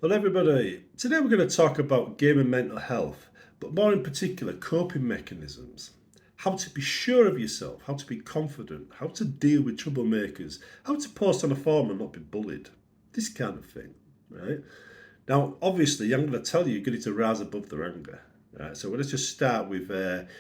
Well, everybody, today we're going to talk about gaming mental health, but more in particular, coping mechanisms. How to be sure of yourself, how to be confident, how to deal with troublemakers, how to post on a forum and not be bullied. This kind of thing, right? Now, obviously, I'm going to tell you, you're going to rise above their anger. Right? So let's just start with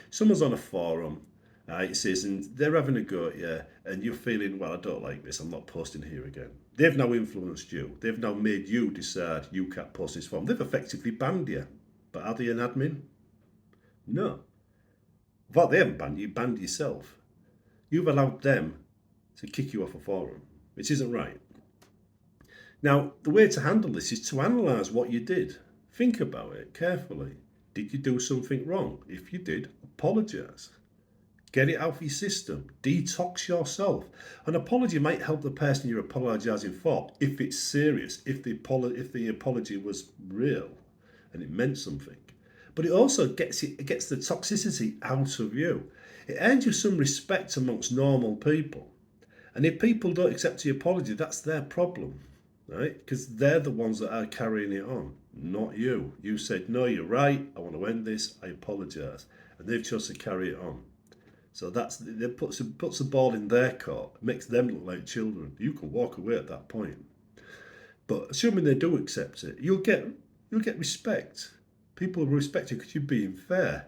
someone's on a forum. It says, and they're having a go at you, and you're feeling, well, I don't like this. I'm not posting here again. They've now influenced you. They've now made you decide you can't post this forum. They've effectively banned you. But are they an admin? No. Well, they haven't banned you. You banned yourself. You've allowed them to kick you off a forum, which isn't right. Now, the way to handle this is to analyse what you did. Think about it carefully. Did you do something wrong? If you did, apologise. Get it out of your system. Detox yourself. An apology might help the person you're apologising for if it's serious, if the apology was real and it meant something. But it also gets the toxicity out of you. It earns you some respect amongst normal people. And if people don't accept your apology, that's their problem, right? Because they're the ones that are carrying it on, not you. You said, no, you're right, I want to end this, I apologise. And they've chosen to carry it on. So that puts the ball in their court, makes them look like children. You can walk away at that point. But assuming they do accept it, you'll get respect. People will respect you because you're being fair.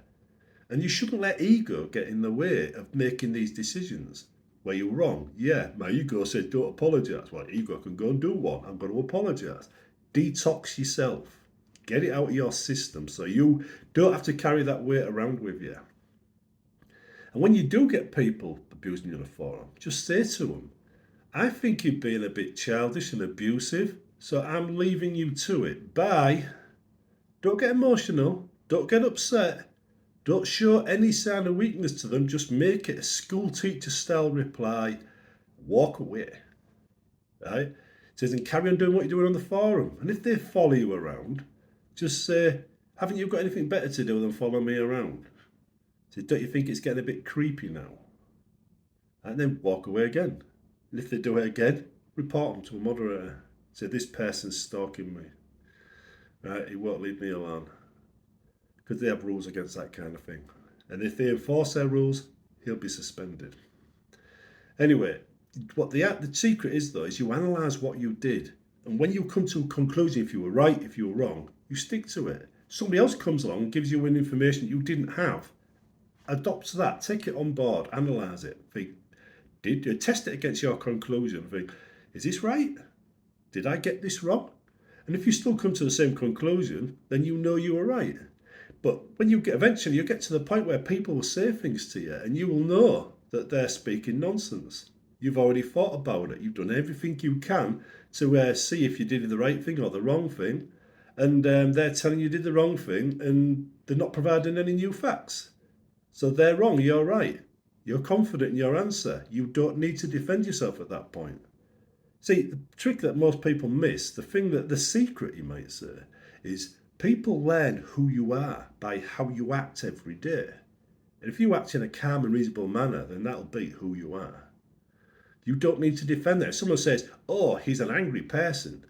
And you shouldn't let ego get in the way of making these decisions. Where you're wrong, yeah, my ego said don't apologise. Well, ego can go and do one. I'm going to apologise. Detox yourself. Get it out of your system so you don't have to carry that weight around with you. And when you do get people abusing you on a forum, just say to them, I think you're being a bit childish and abusive, so I'm leaving you to it. Bye. Don't get emotional. Don't get upset. Don't show any sign of weakness to them. Just make it a school teacher style reply. Walk away. Right? It says, and carry on doing what you're doing on the forum. And if they follow you around, just say, haven't you got anything better to do than follow me around? So don't you think it's getting a bit creepy now? And then walk away again. And if they do it again, report them to a moderator. Say, this person's stalking me. Right? He won't leave me alone. Because they have rules against that kind of thing. And if they enforce their rules, he'll be suspended. Anyway, what the secret is, though, is you analyse what you did. And when you come to a conclusion, if you were right, if you were wrong, you stick to it. Somebody else comes along and gives you an information you didn't have. Adopt that, take it on board, analyse it. Think, did you test it against your conclusion? Think, is this right? Did I get this wrong? And if you still come to the same conclusion, then you know you were right. But when you eventually get to the point where people will say things to you and you will know that they're speaking nonsense. You've already thought about it. You've done everything you can to see if you did the right thing or the wrong thing. And they're telling you did the wrong thing and they're not providing any new facts. So they're wrong, you're right. You're confident in your answer. You don't need to defend yourself at that point. See, the trick that most people miss, the secret you might say, is people learn who you are by how you act every day. And if you act in a calm and reasonable manner, then that'll be who you are. You don't need to defend that. If someone says, oh, he's an angry person,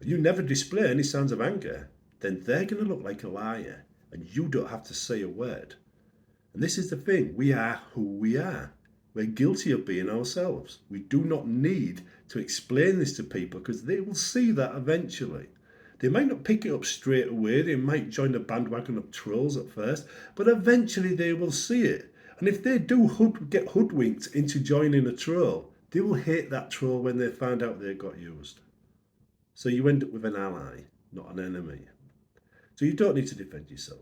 but you never display any signs of anger, then they're going to look like a liar, and you don't have to say a word. And this is the thing, we are who we are. We're guilty of being ourselves. We do not need to explain this to people because they will see that eventually. They might not pick it up straight away, they might join the bandwagon of trolls at first, but eventually they will see it. And if they do get hoodwinked into joining a troll, they will hate that troll when they find out they got used. So you end up with an ally, not an enemy. So you don't need to defend yourself.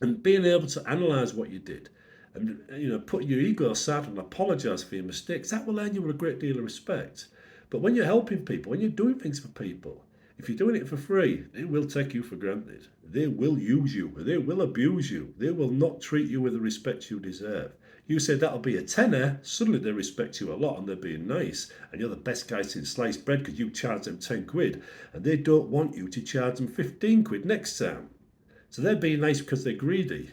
And being able to analyse what you did and put your ego aside and apologise for your mistakes, that will earn you a great deal of respect. But when you're helping people, when you're doing things for people, if you're doing it for free, they will take you for granted. They will use you. They will abuse you. They will not treat you with the respect you deserve. You say that'll be a tenner, suddenly they respect you a lot and they're being nice. And you're the best guy since sliced bread because you charge them 10 quid. And they don't want you to charge them 15 quid next time. So they're being nice because they're greedy.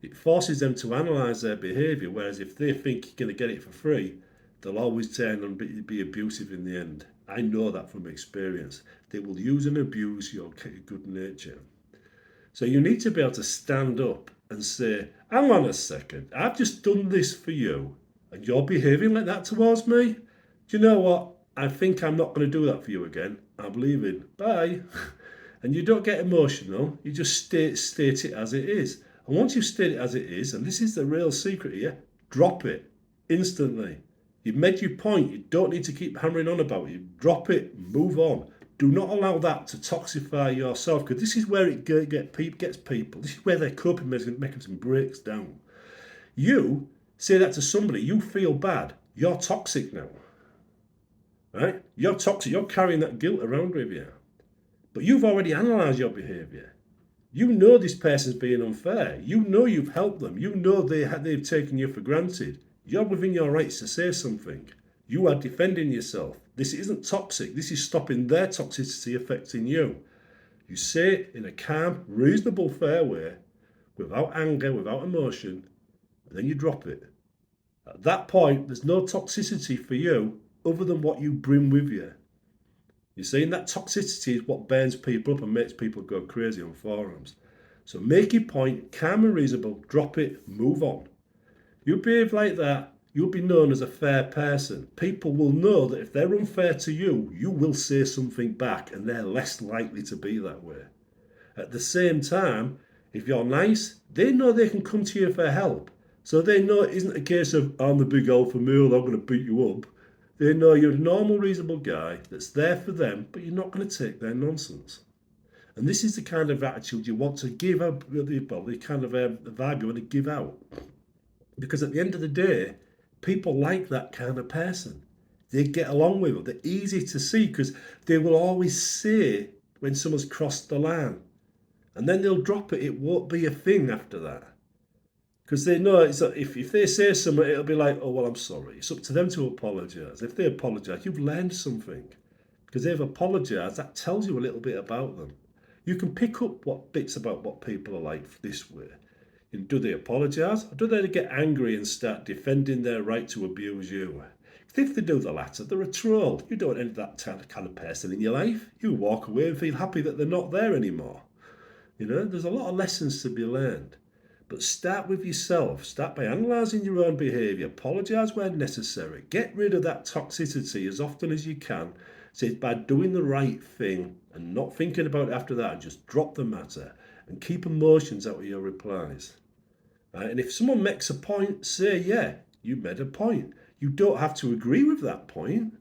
It forces them to analyse their behaviour, whereas if they think you're going to get it for free, they'll always turn and be abusive in the end. I know that from experience. They will use and abuse your good nature. So you need to be able to stand up and say, hang on a second, I've just done this for you and you're behaving like that towards me? Do you know what? I think I'm not going to do that for you again. I'm leaving. Bye. And you don't get emotional, you just state it as it is. And once you state it as it is, and this is the real secret here, drop it instantly. You've made your point, you don't need to keep hammering on about it. Drop it, move on. Do not allow that to toxify yourself, because this is where it gets people. This is where their coping mechanism breaks down. You say that to somebody, you feel bad, you're toxic now. Right? You're toxic, you're carrying that guilt around with you. But you've already analysed your behaviour. You know this person's being unfair. You know you've helped them. You know they've taken you for granted. You're within your rights to say something. You are defending yourself. This isn't toxic. This is stopping their toxicity affecting you. You say it in a calm, reasonable, fair way, without anger, without emotion, and then you drop it. At that point, there's no toxicity for you other than what you bring with you. You see, and that toxicity is what burns people up and makes people go crazy on forums. So make your point, calm and reasonable, drop it, move on. You behave like that, you'll be known as a fair person. People will know that if they're unfair to you, you will say something back and they're less likely to be that way. At the same time, if you're nice, they know they can come to you for help. So they know it isn't a case of, I'm the big alpha male, I'm going to beat you up. They know you're a normal, reasonable guy that's there for them, but you're not going to take their nonsense. And this is the kind of attitude you want to give out, the kind of vibe you want to give out. Because at the end of the day, people like that kind of person. They get along with them. They're easy to see because they will always say when someone's crossed the line. And then they'll drop it. It won't be a thing after that. Because they know it's like if they say something, it'll be like, oh, well, I'm sorry. It's up to them to apologise. If they apologise, you've learned something. Because they've apologised, that tells you a little bit about them. You can pick up what bits about what people are like this way. And do they apologise? Or do they get angry and start defending their right to abuse you? If they do the latter, they're a troll. You don't end that kind of person in your life. You walk away and feel happy that they're not there anymore. You know, there's a lot of lessons to be learned. But start with yourself. Start by analysing your own behaviour. Apologise where necessary. Get rid of that toxicity as often as you can. So by doing the right thing and not thinking about it after that, and just drop the matter and keep emotions out of your replies. Right? And if someone makes a point, say, yeah, you made a point. You don't have to agree with that point.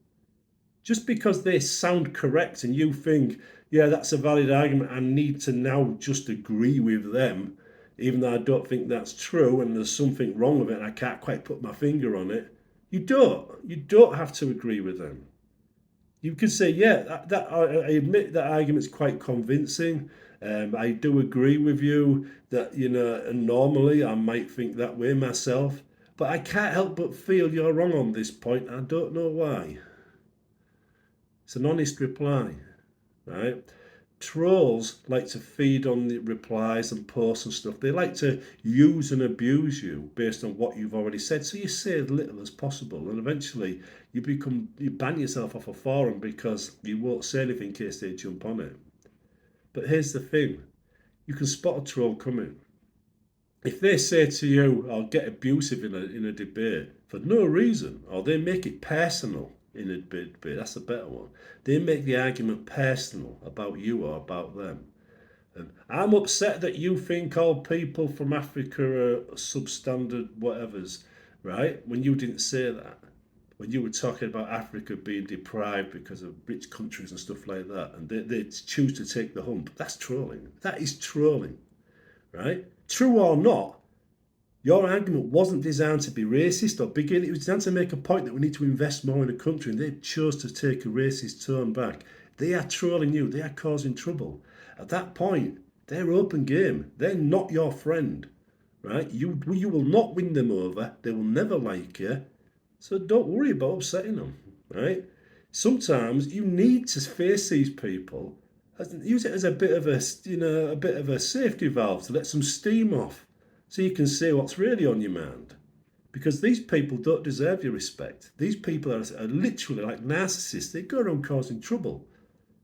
Just because they sound correct and you think, yeah, that's a valid argument, I need to now just agree with them, even though I don't think that's true and there's something wrong with it and I can't quite put my finger on it. You don't have to agree with them. You can say, yeah, I admit that argument's quite convincing. I do agree with you that, you know, normally I might think that way myself, but I can't help but feel you're wrong on this point. I don't know why. It's an honest reply, right? Trolls like to feed on the replies and posts and stuff. They like to use and abuse you based on what you've already said. So you say as little as possible, and eventually you ban yourself off a forum because you won't say anything in case they jump on it. But here's the thing: you can spot a troll coming. If they say to you, "I'll get abusive in a debate" for no reason, or they make it personal in a debate, that's a better one. They make the argument personal about you or about them. And I'm upset that you think all people from Africa are substandard whatevers, right? When you didn't say that. When you were talking about Africa being deprived because of rich countries and stuff like that, and they choose to take the hump, that's trolling. That is trolling, right? True or not, your argument wasn't designed to be racist or bigoted. It was designed to make a point that we need to invest more in the country, and they chose to take a racist tone back. They are trolling you. They are causing trouble. At that point, they're open game. They're not your friend, right? You will not win them over. They will never like you. So don't worry about upsetting them, right? Sometimes you need to face these people. Use it as a bit of a safety valve to let some steam off, so you can say what's really on your mind. Because these people don't deserve your respect. These people are literally like narcissists. They go around causing trouble.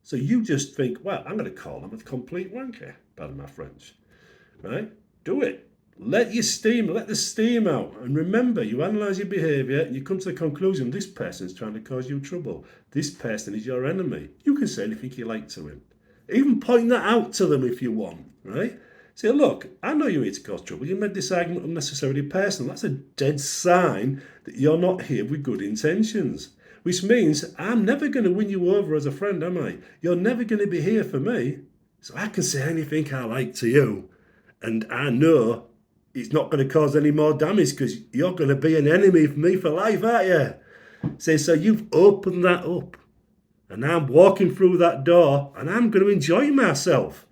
So you just think, well, I'm going to call him a complete wanker, pardon my French, right? Do it. Let the steam out. And remember, you analyze your behavior and you come to the conclusion this person is trying to cause you trouble. This person is your enemy. You can say anything you like to him. Even point that out to them if you want, right? Say, look, I know you're here to cause trouble. You made this argument unnecessarily personal. That's a dead sign that you're not here with good intentions. Which means I'm never going to win you over as a friend, am I? You're never going to be here for me. So I can say anything I like to you. And I know it's not going to cause any more damage because you're going to be an enemy for me for life, aren't you? Say, so you've opened that up. And I'm walking through that door and I'm going to enjoy myself.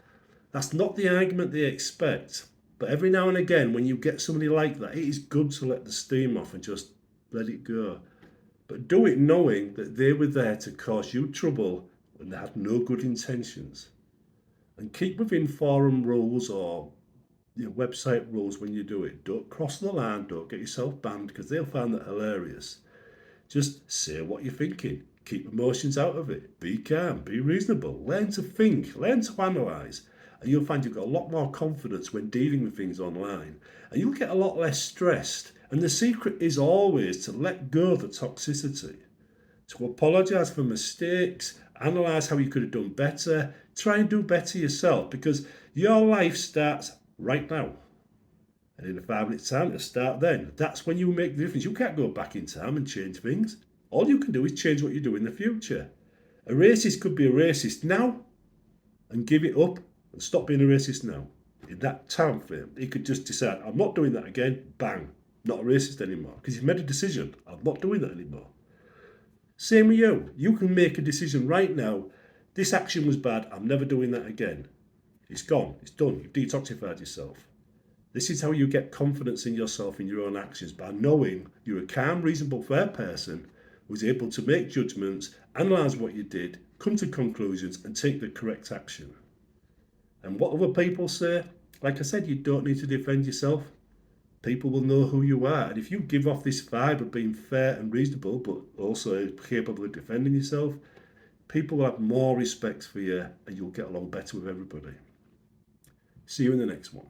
That's not the argument they expect. But every now and again, when you get somebody like that, it is good to let the steam off and just let it go. But do it knowing that they were there to cause you trouble when they had no good intentions. And keep within forum rules or website rules when you do it. Don't cross the line, don't get yourself banned because they'll find that hilarious. Just say what you're thinking. Keep emotions out of it. Be calm, be reasonable. Learn to think, learn to analyse. And you'll find you've got a lot more confidence when dealing with things online. And you'll get a lot less stressed. And the secret is always to let go of the toxicity. To apologise for mistakes, analyse how you could have done better, try and do better yourself because your life starts right now. And in a 5 minute time, it'll start then. That's when you make the difference. You can't go back in time and change things. All you can do is change what you do in the future. A racist could be a racist now and give it up and stop being a racist now. In that time frame, he could just decide, I'm not doing that again, bang, not a racist anymore. Because he's made a decision, I'm not doing that anymore. Same with you. You can make a decision right now, this action was bad, I'm never doing that again. It's gone, it's done, you've detoxified yourself. This is how you get confidence in yourself, in your own actions, by knowing you're a calm, reasonable, fair person who's able to make judgments, analyse what you did, come to conclusions and take the correct action. And what other people say, like I said, you don't need to defend yourself. People will know who you are. And if you give off this vibe of being fair and reasonable, but also capable of defending yourself, people will have more respect for you and you'll get along better with everybody. See you in the next one.